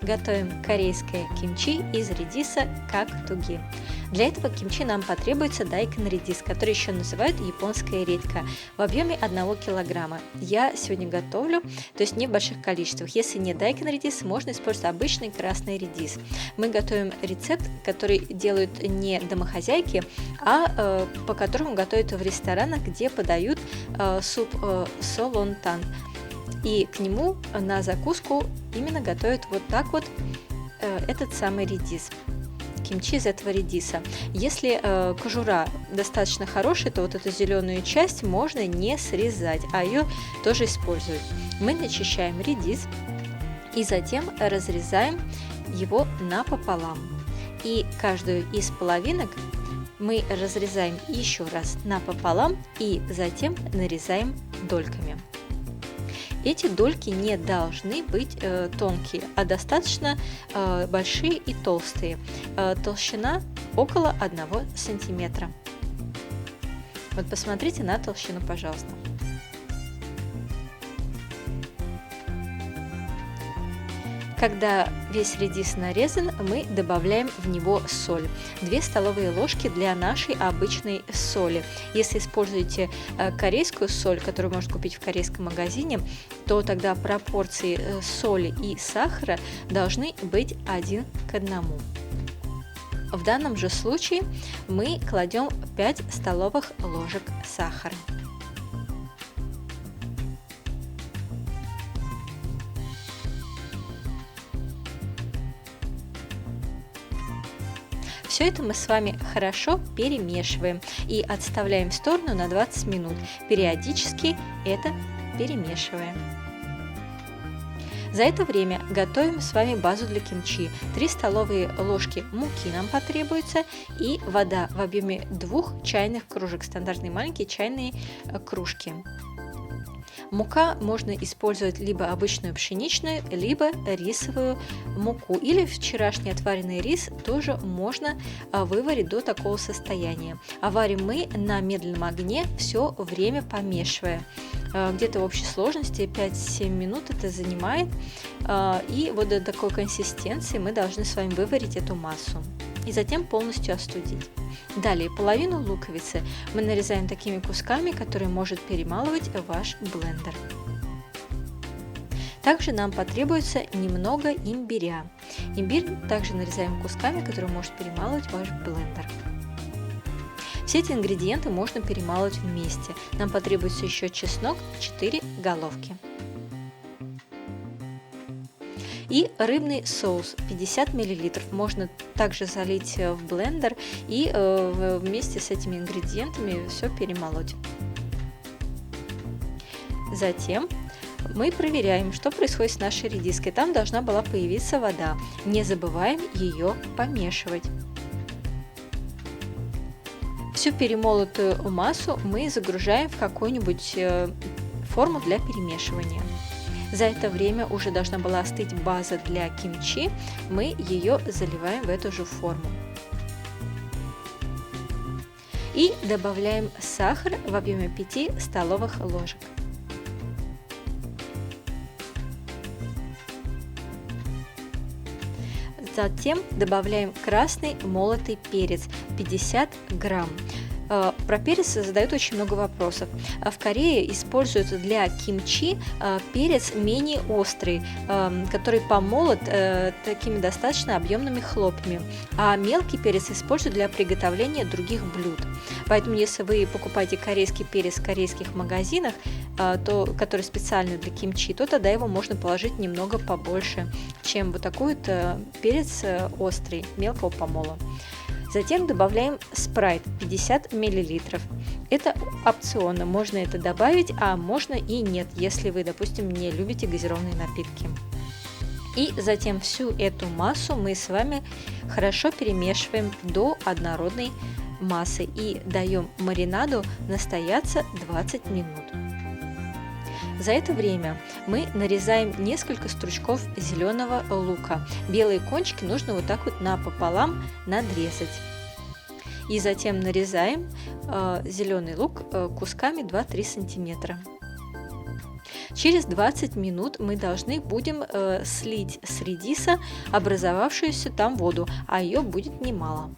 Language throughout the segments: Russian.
Готовим корейское кимчи из редиса как-туги. Для этого кимчи нам потребуется дайкон редис, который еще называют японская редька, в объеме 1 килограмма. Я сегодня готовлю, то есть не в больших количествах. Если не дайкон редис, можно использовать обычный красный редис. Мы готовим рецепт, который делают не домохозяйки, а по которому готовят в ресторанах, где подают суп солонтан. И к нему на закуску именно готовят вот так вот этот самый редис, кимчи из этого редиса. Если кожура достаточно хорошая, то вот эту зеленую часть можно не срезать, а ее тоже используют. Мы начищаем редис и затем разрезаем его напополам. И каждую из половинок мы разрезаем еще раз напополам и затем нарезаем дольками. Эти дольки не должны быть тонкие, а достаточно большие и толстые. Толщина около 1 сантиметра. Вот посмотрите на толщину, пожалуйста. Когда весь редис нарезан, мы добавляем в него соль. 2 столовые ложки для нашей обычной соли. Если используете корейскую соль, которую можно купить в корейском магазине, то тогда пропорции соли и сахара должны быть 1 к 1. В данном же случае мы кладем 5 столовых ложек сахара. Все это мы с вами хорошо перемешиваем и отставляем в сторону на 20 минут, периодически это перемешивая. За это время готовим с вами базу для кимчи. 3 столовые ложки муки нам потребуется и вода в объеме 2 чайных кружек, стандартные маленькие чайные кружки. Мука можно использовать либо обычную пшеничную, либо рисовую муку. Или вчерашний отваренный рис тоже можно выварить до такого состояния. А варим мы на медленном огне, все время помешивая. Где-то в общей сложности 5-7 минут это занимает. И вот до такой консистенции мы должны с вами выварить эту массу. И затем полностью остудить. Далее половину луковицы мы нарезаем такими кусками, которые может перемалывать ваш блендер. Также нам потребуется немного имбиря. Имбирь также нарезаем кусками, которые может перемалывать ваш блендер. Все эти ингредиенты можно перемалывать вместе. Нам потребуется еще чеснок 4 головки. И рыбный соус 50 мл можно также залить в блендер и вместе с этими ингредиентами все перемолоть. Затем мы проверяем, что происходит с нашей редиской. Там должна была появиться вода. Не забываем ее помешивать. Всю перемолотую массу мы загружаем в какую-нибудь форму для перемешивания. За это время уже должна была остыть база для кимчи, мы ее заливаем в эту же форму. И добавляем сахар в объеме 5 столовых ложек. Затем добавляем красный молотый перец 50 грамм. Про перец задают очень много вопросов. В Корее используют для кимчи перец менее острый, который помолот такими достаточно объемными хлопьями, а мелкий перец используют для приготовления других блюд. Поэтому, если вы покупаете корейский перец в корейских магазинах, который специально для кимчи, то тогда его можно положить немного побольше, чем вот такой вот перец острый, мелкого помола. Затем добавляем спрайт 50 мл. Это опционно, можно это добавить, а можно и нет, если вы, допустим, не любите газированные напитки. И затем всю эту массу мы с вами хорошо перемешиваем до однородной массы и даем маринаду настояться 20 минут. За это время мы нарезаем несколько стручков зеленого лука. Белые кончики нужно вот так вот напополам надрезать. И затем нарезаем зеленый лук кусками 2-3 сантиметра. Через 20 минут мы должны будем слить с редиса образовавшуюся там воду, а ее будет немало.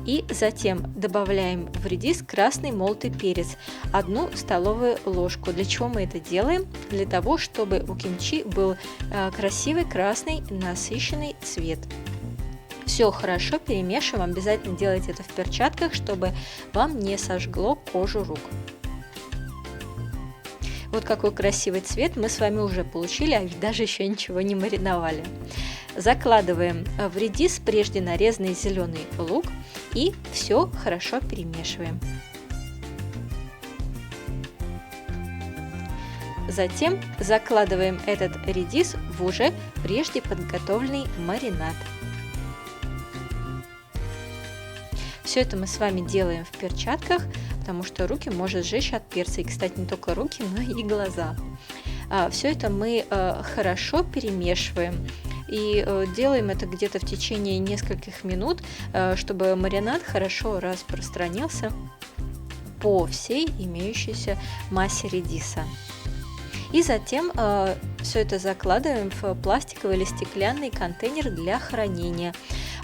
И затем добавляем в редис красный молотый перец, 1 столовую ложку. Для чего мы это делаем? Для того, чтобы у кимчи был красивый красный насыщенный цвет. Все хорошо перемешиваем, обязательно делайте это в перчатках, чтобы вам не сожгло кожу рук. Вот какой красивый цвет мы с вами уже получили, а ведь даже еще ничего не мариновали. Закладываем в редис прежде нарезанный зеленый лук и все хорошо перемешиваем. Затем закладываем этот редис в уже прежде подготовленный маринад. Все это мы с вами делаем в перчатках, потому что руки может сжечь от перца. И, кстати, не только руки, но и глаза. Все это мы хорошо перемешиваем. И делаем это где-то в течение нескольких минут, чтобы маринад хорошо распространился по всей имеющейся массе редиса. И затем все это закладываем в пластиковый или стеклянный контейнер для хранения.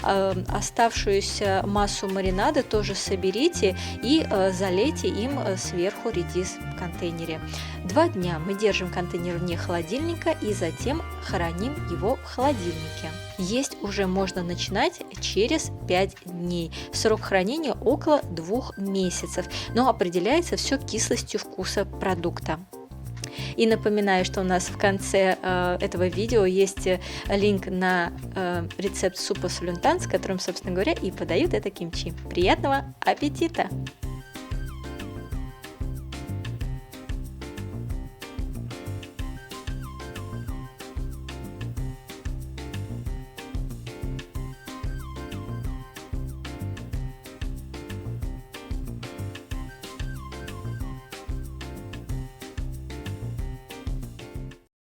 Оставшуюся массу маринада тоже соберите и залейте им сверху редис в контейнере. 2 дня мы держим контейнер вне холодильника и затем храним его в холодильнике. Есть уже можно начинать через 5 дней. Срок хранения около 2 месяцев, но определяется все кислостью вкуса продукта. И напоминаю, что у нас в конце этого видео есть линк на рецепт супа сулентан, с которым, собственно говоря, и подают это кимчи. Приятного аппетита!